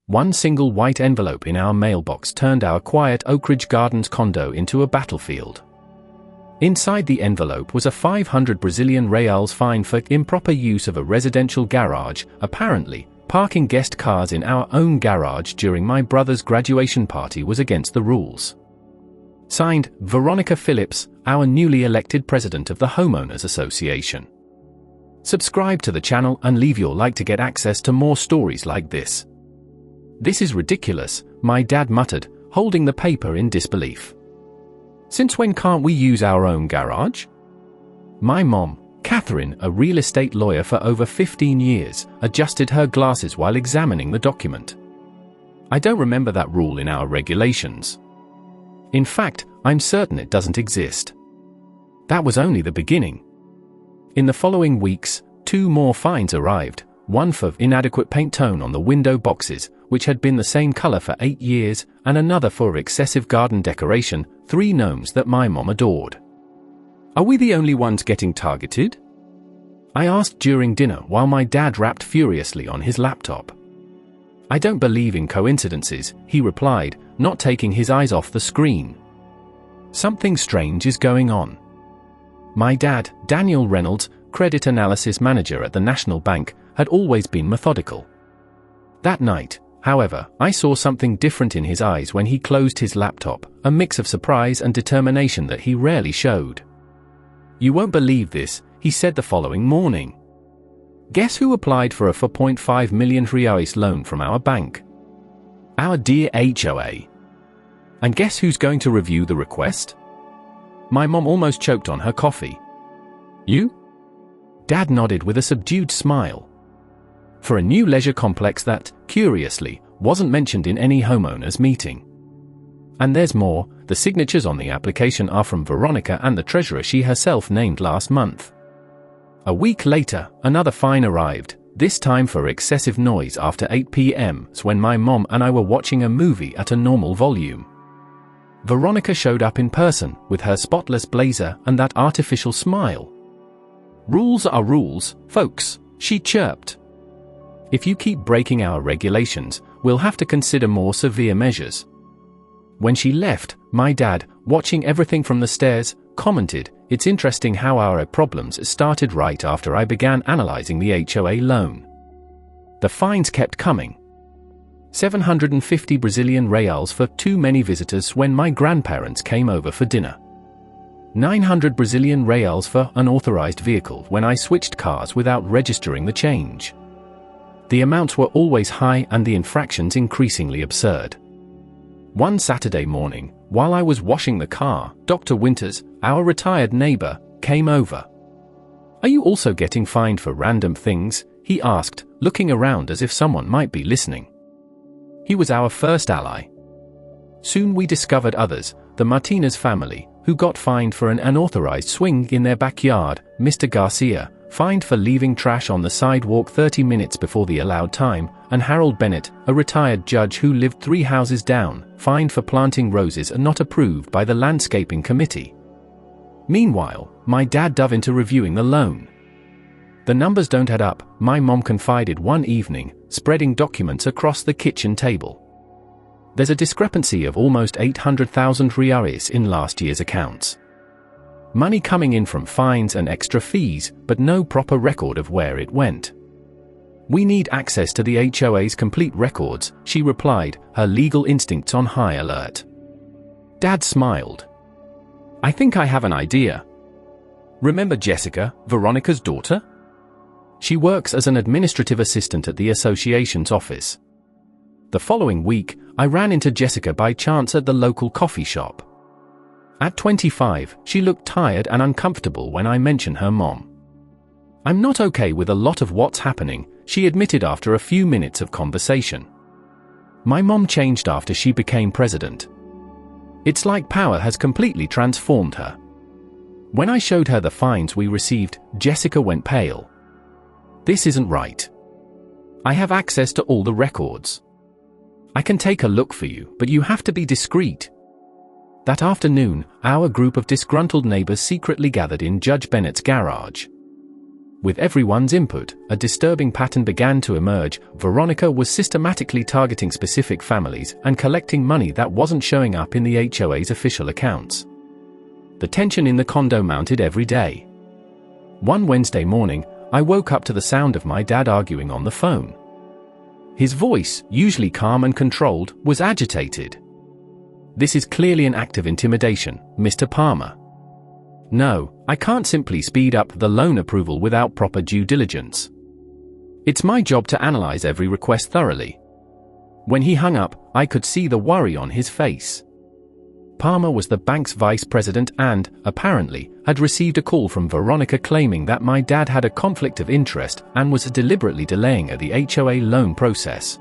One single white envelope in our mailbox turned our quiet Oak Ridge Gardens condo into a battlefield. Inside the envelope was a 500 Brazilian reals fine for improper use of a residential garage, apparently. Parking guest cars in our own garage during my brother's graduation party was against the rules. Signed, Veronica Phillips, our newly elected president of the Homeowners Association. Subscribe to the channel and leave your like to get access to more stories like this. This is ridiculous, my dad muttered, holding the paper in disbelief. Since when can't we use our own garage? My mom, Catherine, a real estate lawyer for over 15 years, adjusted her glasses while examining the document. I don't remember that rule in our regulations. In fact, I'm certain it doesn't exist. That was only the beginning. In the following weeks, 2 more fines arrived, one for inadequate paint tone on the window boxes, which had been the same color for 8 years, and another for excessive garden decoration, 3 gnomes that my mom adored. Are we the only ones getting targeted? I asked during dinner while my dad rapped furiously on his laptop. I don't believe in coincidences, he replied, not taking his eyes off the screen. Something strange is going on. My dad, Daniel Reynolds, credit analysis manager at the National Bank, had always been methodical. That night, however, I saw something different in his eyes when he closed his laptop, a mix of surprise and determination that he rarely showed. You won't believe this, he said the following morning. Guess who applied for a 4.5 million reais loan from our bank? Our dear HOA. And guess who's going to review the request? My mom almost choked on her coffee. You? Dad nodded with a subdued smile. For a new leisure complex that, curiously, wasn't mentioned in any homeowners meeting. And there's more, the signatures on the application are from Veronica and the treasurer she herself named last month. A week later, another fine arrived, this time for excessive noise after 8 p.m. when my mom and I were watching a movie at a normal volume. Veronica showed up in person, with her spotless blazer and that artificial smile. Rules are rules, folks, she chirped. If you keep breaking our regulations, we'll have to consider more severe measures. When she left, my dad, watching everything from the stairs, commented, "It's interesting how our problems started right after I began analyzing the HOA loan." The fines kept coming. 750 Brazilian reals for too many visitors when my grandparents came over for dinner. 900 Brazilian reals for unauthorized vehicle when I switched cars without registering the change. The amounts were always high and the infractions increasingly absurd. One Saturday morning, while I was washing the car, Dr. Winters, our retired neighbor, came over. "Are you also getting fined for random things?" he asked, looking around as if someone might be listening. He was our first ally. Soon we discovered others, the Martinez family, who got fined for an unauthorized swing in their backyard, Mr. Garcia, fined for leaving trash on the sidewalk 30 minutes before the allowed time, and Harold Bennett, a retired judge who lived 3 houses down, fined for planting roses and not approved by the landscaping committee. Meanwhile, my dad dove into reviewing the loan. The numbers don't add up, my mom confided one evening, spreading documents across the kitchen table. There's a discrepancy of almost 800,000 reais in last year's accounts. Money coming in from fines and extra fees, but no proper record of where it went. "We need access to the HOA's complete records," she replied, her legal instincts on high alert. Dad smiled. "I think I have an idea. Remember Jessica, Veronica's daughter? She works as an administrative assistant at the association's office. The following week, I ran into Jessica by chance at the local coffee shop. At 25, she looked tired and uncomfortable when I mentioned her mom. I'm not okay with a lot of what's happening, she admitted after a few minutes of conversation. My mom changed after she became president. It's like power has completely transformed her. When I showed her the fines we received, Jessica went pale. This isn't right. I have access to all the records. I can take a look for you, but you have to be discreet. That afternoon, our group of disgruntled neighbors secretly gathered in Judge Bennett's garage. With everyone's input, a disturbing pattern began to emerge. Veronica was systematically targeting specific families and collecting money that wasn't showing up in the HOA's official accounts. The tension in the condo mounted every day. One Wednesday morning, I woke up to the sound of my dad arguing on the phone. His voice, usually calm and controlled, was agitated. "This is clearly an act of intimidation, Mr. Palmer. No, I can't simply speed up the loan approval without proper due diligence. It's my job to analyze every request thoroughly." When he hung up, I could see the worry on his face. Palmer was the bank's vice president and, apparently, had received a call from Veronica claiming that my dad had a conflict of interest and was deliberately delaying the HOA loan process.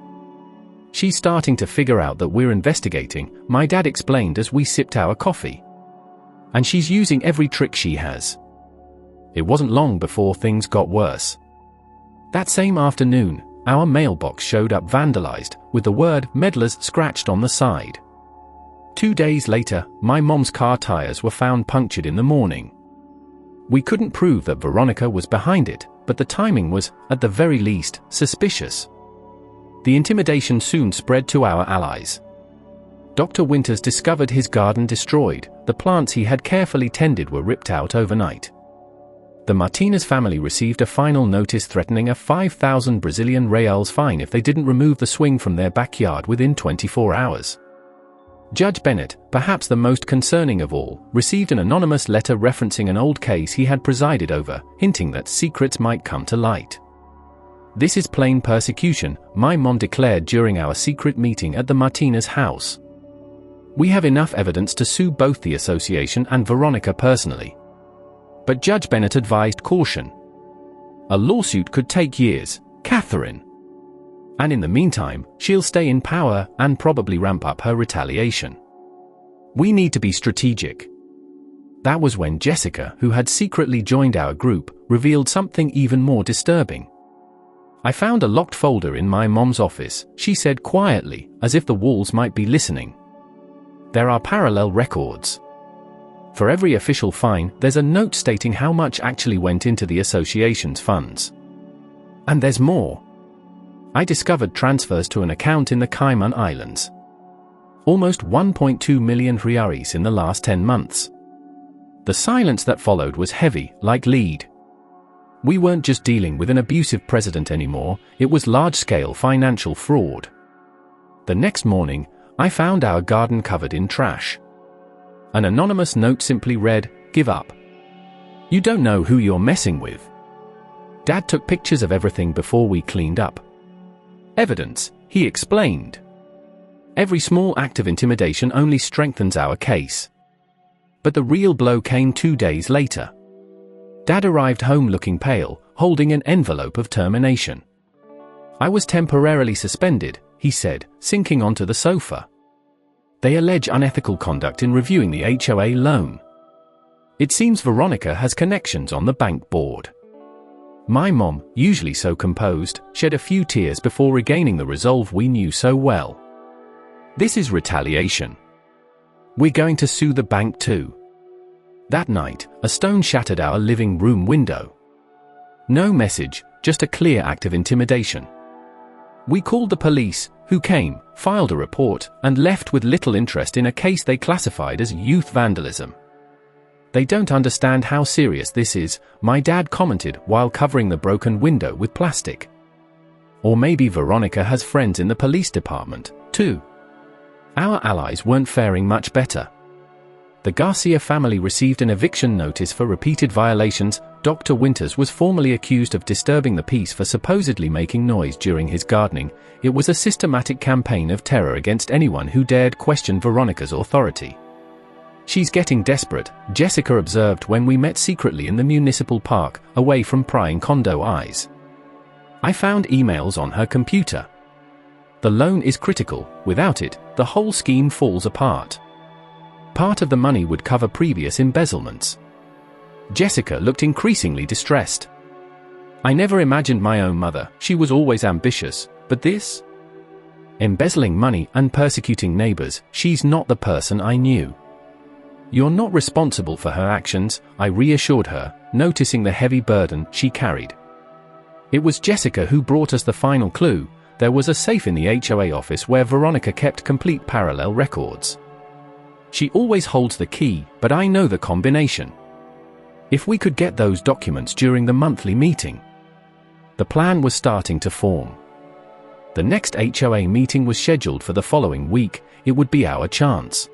"She's starting to figure out that we're investigating," my dad explained as we sipped our coffee. "And she's using every trick she has." It wasn't long before things got worse. That same afternoon, our mailbox showed up vandalized, with the word "meddlers" scratched on the side. 2 days later, my mom's car tires were found punctured in the morning. We couldn't prove that Veronica was behind it, but the timing was, at the very least, suspicious. The intimidation soon spread to our allies. Dr. Winters discovered his garden destroyed. The plants he had carefully tended were ripped out overnight. The Martinez family received a final notice threatening a 5,000 Brazilian reals fine if they didn't remove the swing from their backyard within 24 hours. Judge Bennett, perhaps the most concerning of all, received an anonymous letter referencing an old case he had presided over, hinting that secrets might come to light. "This is plain persecution," my mom declared during our secret meeting at the Martinez house. "We have enough evidence to sue both the association and Veronica personally." But Judge Bennett advised caution. "A lawsuit could take years, Catherine. And in the meantime, she'll stay in power and probably ramp up her retaliation. We need to be strategic." That was when Jessica, who had secretly joined our group, revealed something even more disturbing. "I found a locked folder in my mom's office," she said quietly, as if the walls might be listening. "There are parallel records. For every official fine, there's a note stating how much actually went into the association's funds. And there's more. I discovered transfers to an account in the Cayman Islands. Almost 1.2 million reais in the last 10 months. The silence that followed was heavy, like lead. We weren't just dealing with an abusive president anymore, it was large-scale financial fraud. The next morning, I found our garden covered in trash. An anonymous note simply read, "Give up. You don't know who you're messing with." Dad took pictures of everything before we cleaned up. "Evidence," he explained. "Every small act of intimidation only strengthens our case." But the real blow came 2 days later. Dad arrived home looking pale, holding an envelope of termination. "I was temporarily suspended," he said, sinking onto the sofa. "They allege unethical conduct in reviewing the HOA loan. It seems Veronica has connections on the bank board." My mom, usually so composed, shed a few tears before regaining the resolve we knew so well. "This is retaliation. We're going to sue the bank too." That night, a stone shattered our living room window. No message, just a clear act of intimidation. We called the police, who came, filed a report, and left with little interest in a case they classified as youth vandalism. "They don't understand how serious this is," my dad commented while covering the broken window with plastic. Or maybe Veronica has friends in the police department, too. Our allies weren't faring much better. The Garcia family received an eviction notice for repeated violations. Dr. Winters was formally accused of disturbing the peace for supposedly making noise during his gardening. It was a systematic campaign of terror against anyone who dared question Veronica's authority. "She's getting desperate," Jessica observed when we met secretly in the municipal park, away from prying condo eyes. I found emails on her computer. "The loan is critical. Without it, the whole scheme falls apart. Part of the money would cover previous embezzlements." Jessica looked increasingly distressed. "I never imagined my own mother, she was always ambitious, but this? Embezzling money and persecuting neighbors, she's not the person I knew." "You're not responsible for her actions," I reassured her, noticing the heavy burden she carried. It was Jessica who brought us the final clue. There was a safe in the HOA office where Veronica kept complete parallel records. She always holds the key, but I know the combination. If we could get those documents during the monthly meeting. The plan was starting to form. The next HOA meeting was scheduled for the following week. It would be our chance.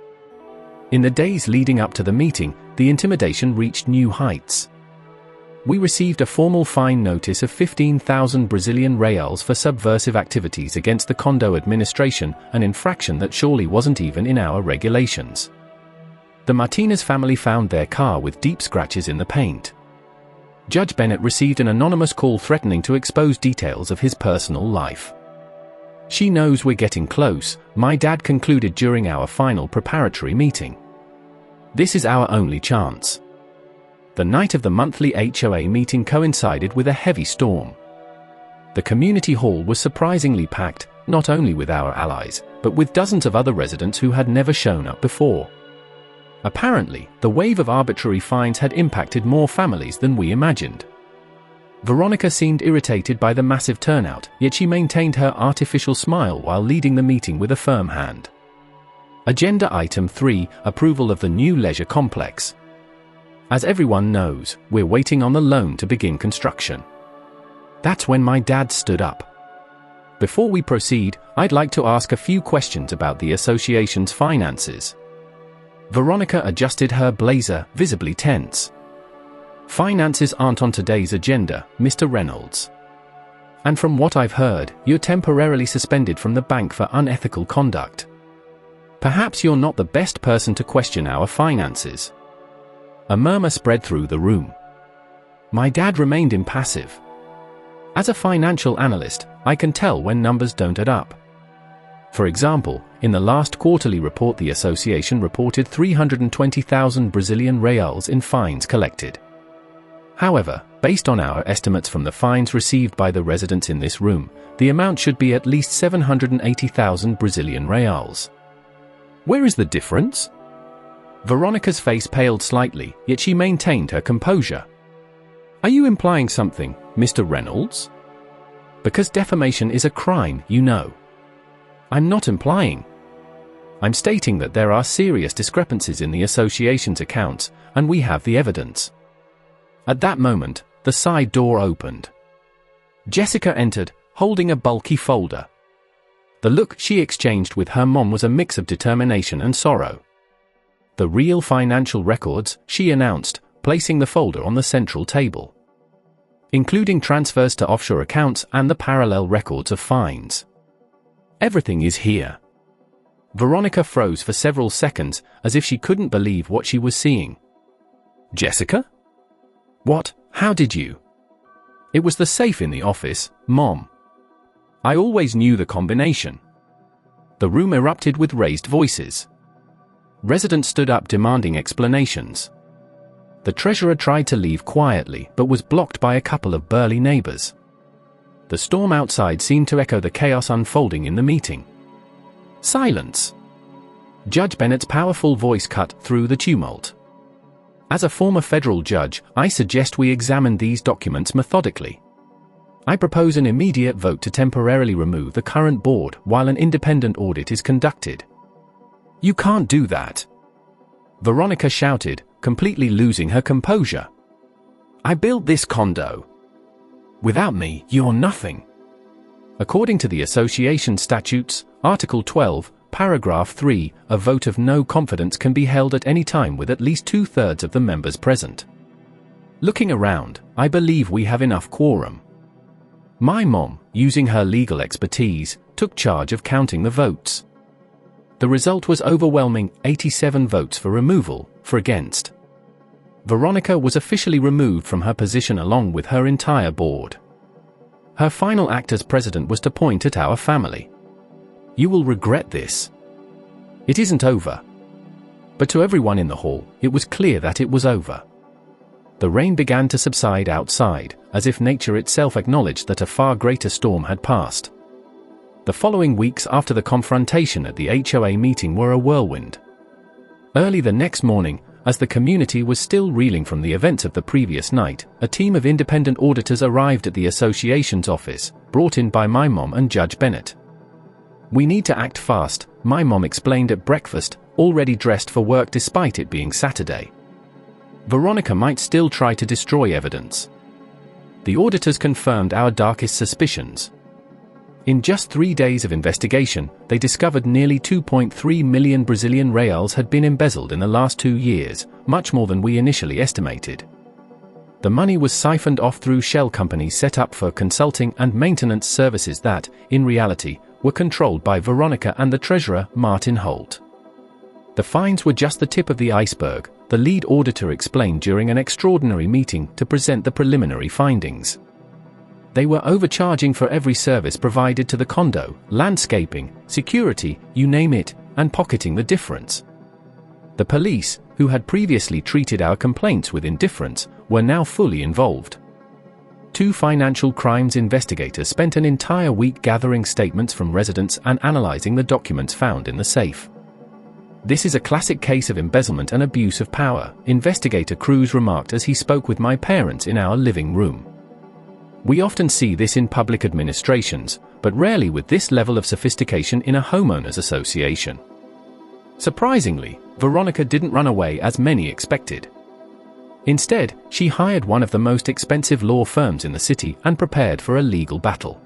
In the days leading up to the meeting, the intimidation reached new heights. We received a formal fine notice of 15,000 Brazilian reals for subversive activities against the condo administration, an infraction that surely wasn't even in our regulations. The Martinez family found their car with deep scratches in the paint. Judge Bennett received an anonymous call threatening to expose details of his personal life. She knows we're getting close, my dad concluded during our final preparatory meeting. This is our only chance. The night of the monthly HOA meeting coincided with a heavy storm. The community hall was surprisingly packed, not only with our allies, but with dozens of other residents who had never shown up before. Apparently, the wave of arbitrary fines had impacted more families than we imagined. Veronica seemed irritated by the massive turnout, yet she maintained her artificial smile while leading the meeting with a firm hand. Agenda Item 3, Approval of the new leisure complex. As everyone knows, we're waiting on the loan to begin construction. That's when my dad stood up. Before we proceed, I'd like to ask a few questions about the association's finances. Veronica adjusted her blazer, visibly tense. Finances aren't on today's agenda, Mr. Reynolds. And from what I've heard, you're temporarily suspended from the bank for unethical conduct. Perhaps you're not the best person to question our finances. A murmur spread through the room. My dad remained impassive. As a financial analyst, I can tell when numbers don't add up. For example, in the last quarterly report the association reported 320,000 Brazilian reals in fines collected. However, based on our estimates from the fines received by the residents in this room, the amount should be at least 780,000 Brazilian reals. Where is the difference? Veronica's face paled slightly, yet she maintained her composure. Are you implying something, Mr. Reynolds? Because defamation is a crime, you know. I'm not implying. I'm stating that there are serious discrepancies in the association's accounts, and we have the evidence. At that moment, the side door opened. Jessica entered, holding a bulky folder. The look she exchanged with her mom was a mix of determination and sorrow. The real financial records, she announced, placing the folder on the central table. Including transfers to offshore accounts and the parallel records of fines. Everything is here. Veronica froze for several seconds, as if she couldn't believe what she was seeing. Jessica? What? How did you? It was the safe in the office, Mom. I always knew the combination. The room erupted with raised voices. Residents stood up demanding explanations. The treasurer tried to leave quietly but was blocked by a couple of burly neighbors. The storm outside seemed to echo the chaos unfolding in the meeting. Silence. Judge Bennett's powerful voice cut through the tumult. As a former federal judge, I suggest we examine these documents methodically. I propose an immediate vote to temporarily remove the current board while an independent audit is conducted. You can't do that. Veronica shouted, completely losing her composure. I built this condo. Without me, you're nothing. According to the association statutes, Article 12, Paragraph 3, a vote of no confidence can be held at any time with at least 2/3 of the members present. Looking around, I believe we have enough quorum. My mom, using her legal expertise, took charge of counting the votes. The result was overwhelming, 87 votes for removal, for against. Veronica was officially removed from her position along with her entire board. Her final act as president was to point at our family. You will regret this. It isn't over. But to everyone in the hall, it was clear that it was over. The rain began to subside outside, as if nature itself acknowledged that a far greater storm had passed. The following weeks after the confrontation at the HOA meeting were a whirlwind. Early the next morning, as the community was still reeling from the events of the previous night, a team of independent auditors arrived at the association's office, brought in by my mom and Judge Bennett. "We need to act fast," my mom explained at breakfast, already dressed for work despite it being Saturday. "Veronica might still try to destroy evidence." The auditors confirmed our darkest suspicions. In just 3 days of investigation, they discovered nearly 2.3 million Brazilian reals had been embezzled in the last 2 years, much more than we initially estimated. The money was siphoned off through shell companies set up for consulting and maintenance services that, in reality, were controlled by Veronica and the treasurer, Martin Holt. The fines were just the tip of the iceberg, the lead auditor explained during an extraordinary meeting to present the preliminary findings. They were overcharging for every service provided to the condo, landscaping, security, you name it, and pocketing the difference. The police, who had previously treated our complaints with indifference, were now fully involved. 2 financial crimes investigators spent an entire week gathering statements from residents and analyzing the documents found in the safe. "This is a classic case of embezzlement and abuse of power," Investigator Cruz remarked as he spoke with my parents in our living room. "We often see this in public administrations, but rarely with this level of sophistication in a homeowners association." Surprisingly, Veronica didn't run away as many expected. Instead, she hired one of the most expensive law firms in the city and prepared for a legal battle.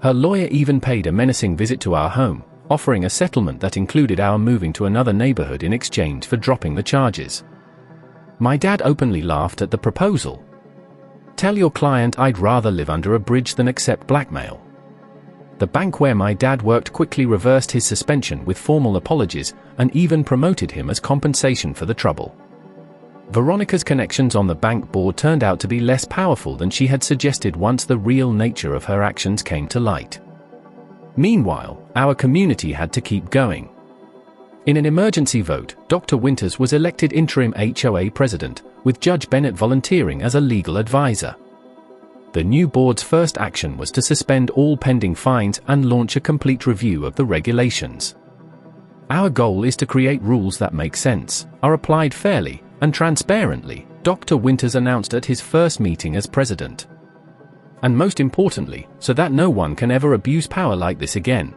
Her lawyer even paid a menacing visit to our home, offering a settlement that included our moving to another neighborhood in exchange for dropping the charges. My dad openly laughed at the proposal. "Tell your client I'd rather live under a bridge than accept blackmail." The bank where my dad worked quickly reversed his suspension with formal apologies and even promoted him as compensation for the trouble. Veronica's connections on the bank board turned out to be less powerful than she had suggested once the real nature of her actions came to light. Meanwhile, our community had to keep going. In an emergency vote, Dr. Winters was elected interim HOA president, with Judge Bennett volunteering as a legal advisor. The new board's first action was to suspend all pending fines and launch a complete review of the regulations. "Our goal is to create rules that make sense, are applied fairly and transparently," Dr. Winters announced at his first meeting as president. "And most importantly, so that no one can ever abuse power like this again."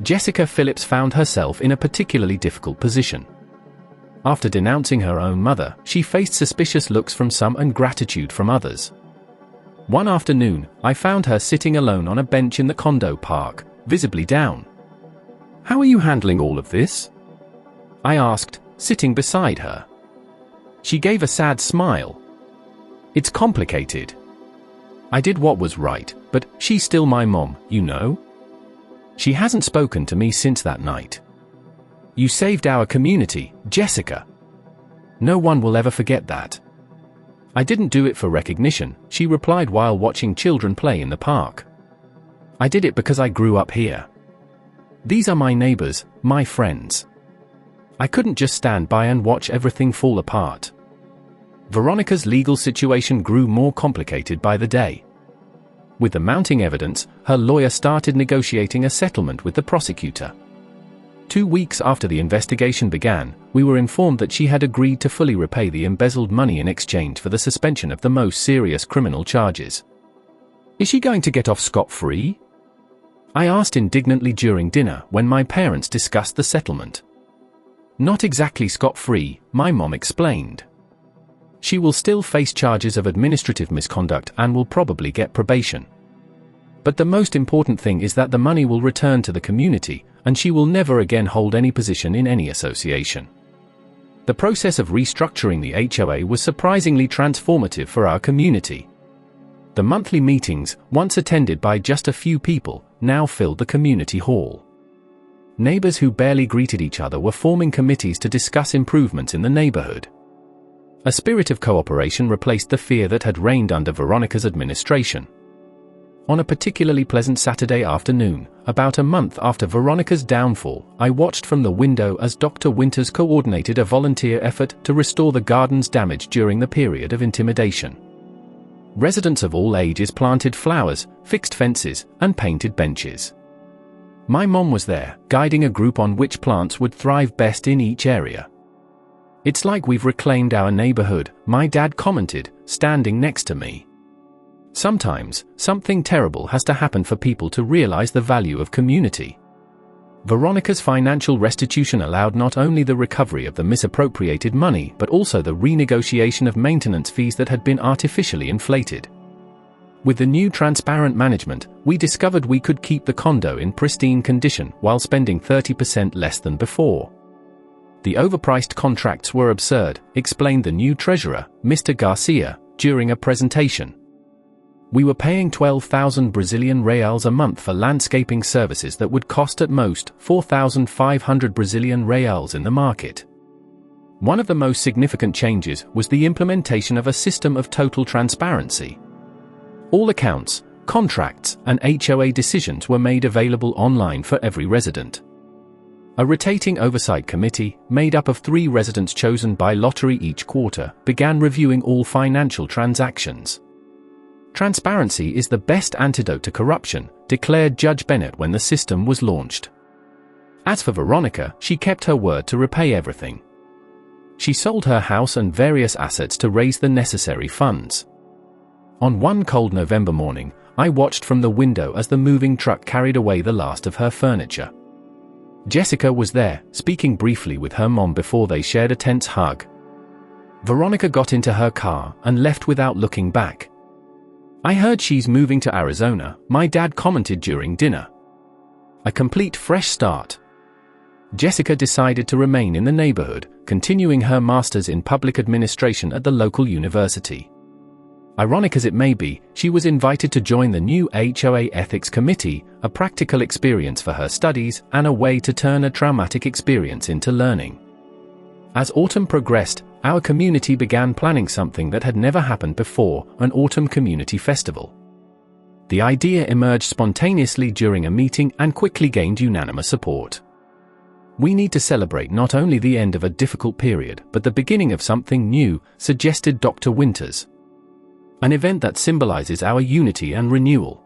Jessica Phillips found herself in a particularly difficult position. After denouncing her own mother, she faced suspicious looks from some and gratitude from others. One afternoon, I found her sitting alone on a bench in the condo park, visibly down. "How are you handling all of this?" I asked, sitting beside her. She gave a sad smile. "It's complicated. I did what was right, but she's still my mom, you know? She hasn't spoken to me since that night. You saved our community, Jessica. No one will ever forget that." "I didn't do it for recognition," she replied while watching children play in the park. "I did it because I grew up here. These are my neighbors, my friends. I couldn't just stand by and watch everything fall apart." Veronica's legal situation grew more complicated by the day. With the mounting evidence, her lawyer started negotiating a settlement with the prosecutor. 2 weeks after the investigation began, we were informed that she had agreed to fully repay the embezzled money in exchange for the suspension of the most serious criminal charges. "Is she going to get off scot-free?" I asked indignantly during dinner when my parents discussed the settlement. "Not exactly scot-free," my mom explained. "She will still face charges of administrative misconduct and will probably get probation. But the most important thing is that the money will return to the community, and she will never again hold any position in any association." The process of restructuring the HOA was surprisingly transformative for our community. The monthly meetings, once attended by just a few people, now filled the community hall. Neighbors who barely greeted each other were forming committees to discuss improvements in the neighborhood. A spirit of cooperation replaced the fear that had reigned under Veronica's administration. On a particularly pleasant Saturday afternoon, about a month after Veronica's downfall, I watched from the window as Dr. Winters coordinated a volunteer effort to restore the gardens damaged during the period of intimidation. Residents of all ages planted flowers, fixed fences, and painted benches. My mom was there, guiding a group on which plants would thrive best in each area. "It's like we've reclaimed our neighborhood," my dad commented, standing next to me. Sometimes, something terrible has to happen for people to realize the value of community. Veronica's financial restitution allowed not only the recovery of the misappropriated money but also the renegotiation of maintenance fees that had been artificially inflated. With the new transparent management, we discovered we could keep the condo in pristine condition while spending 30% less than before. The overpriced contracts were absurd, explained the new treasurer, Mr. Garcia, during a presentation. We were paying 12,000 Brazilian reals a month for landscaping services that would cost at most 4,500 Brazilian reals in the market. One of the most significant changes was the implementation of a system of total transparency. All accounts, contracts, and HOA decisions were made available online for every resident. A rotating oversight committee, made up of 3 residents chosen by lottery each quarter, began reviewing all financial transactions. Transparency is the best antidote to corruption, declared Judge Bennett when the system was launched. As for Veronica, she kept her word to repay everything. She sold her house and various assets to raise the necessary funds. On one cold November morning, I watched from the window as the moving truck carried away the last of her furniture. Jessica was there, speaking briefly with her mom before they shared a tense hug. Veronica got into her car and left without looking back. "I heard she's moving to Arizona," my dad commented during dinner. A complete fresh start. Jessica decided to remain in the neighborhood, continuing her master's in public administration at the local university. Ironic as it may be, she was invited to join the new HOA Ethics Committee, a practical experience for her studies and a way to turn a traumatic experience into learning. As autumn progressed, our community began planning something that had never happened before, an autumn community festival. The idea emerged spontaneously during a meeting and quickly gained unanimous support. "We need to celebrate not only the end of a difficult period but the beginning of something new," suggested Dr. Winters. "An event that symbolizes our unity and renewal."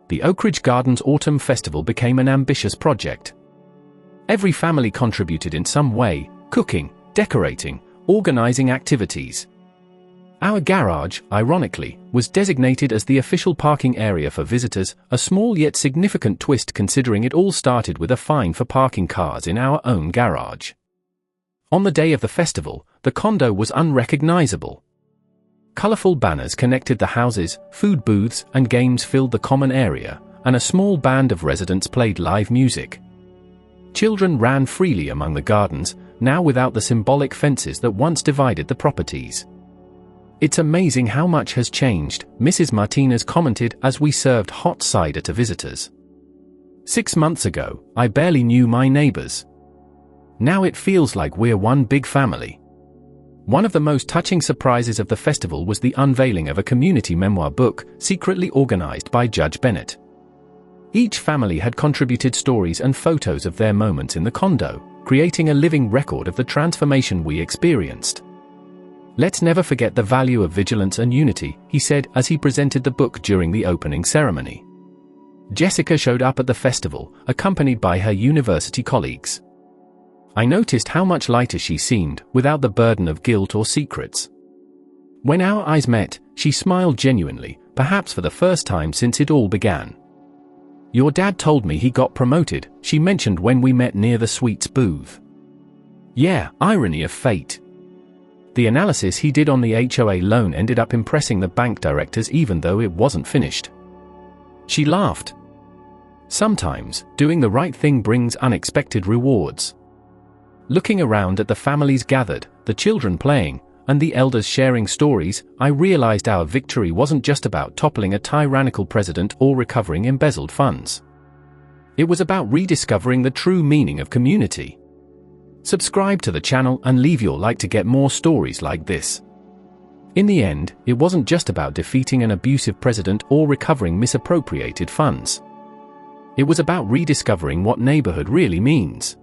The Oak Ridge Gardens Autumn Festival became an ambitious project. Every family contributed in some way, cooking, decorating, organizing activities. Our garage, ironically, was designated as the official parking area for visitors, a small yet significant twist considering it all started with a fine for parking cars in our own garage. On the day of the festival, the condo was unrecognizable. Colorful banners connected the houses, food booths and games filled the common area, and a small band of residents played live music. Children ran freely among the gardens, now without the symbolic fences that once divided the properties. "It's amazing how much has changed," Mrs. Martinez commented as we served hot cider to visitors. "6 months ago, I barely knew my neighbors. Now it feels like we're one big family." One of the most touching surprises of the festival was the unveiling of a community memoir book, secretly organized by Judge Bennett. Each family had contributed stories and photos of their moments in the condo, creating a living record of the transformation we experienced. "Let's never forget the value of vigilance and unity," he said as he presented the book during the opening ceremony. Jessica showed up at the festival, accompanied by her university colleagues. I noticed how much lighter she seemed, without the burden of guilt or secrets. When our eyes met, she smiled genuinely, perhaps for the first time since it all began. "Your dad told me he got promoted," she mentioned when we met near the sweets booth. "Yeah, irony of fate. The analysis he did on the HOA loan ended up impressing the bank directors even though it wasn't finished." She laughed. "Sometimes, doing the right thing brings unexpected rewards." Looking around at the families gathered, the children playing, and the elders sharing stories, I realized our victory wasn't just about toppling a tyrannical president or recovering embezzled funds. It was about rediscovering the true meaning of community. Subscribe to the channel and leave your like to get more stories like this. In the end, it wasn't just about defeating an abusive president or recovering misappropriated funds. It was about rediscovering what neighborhood really means.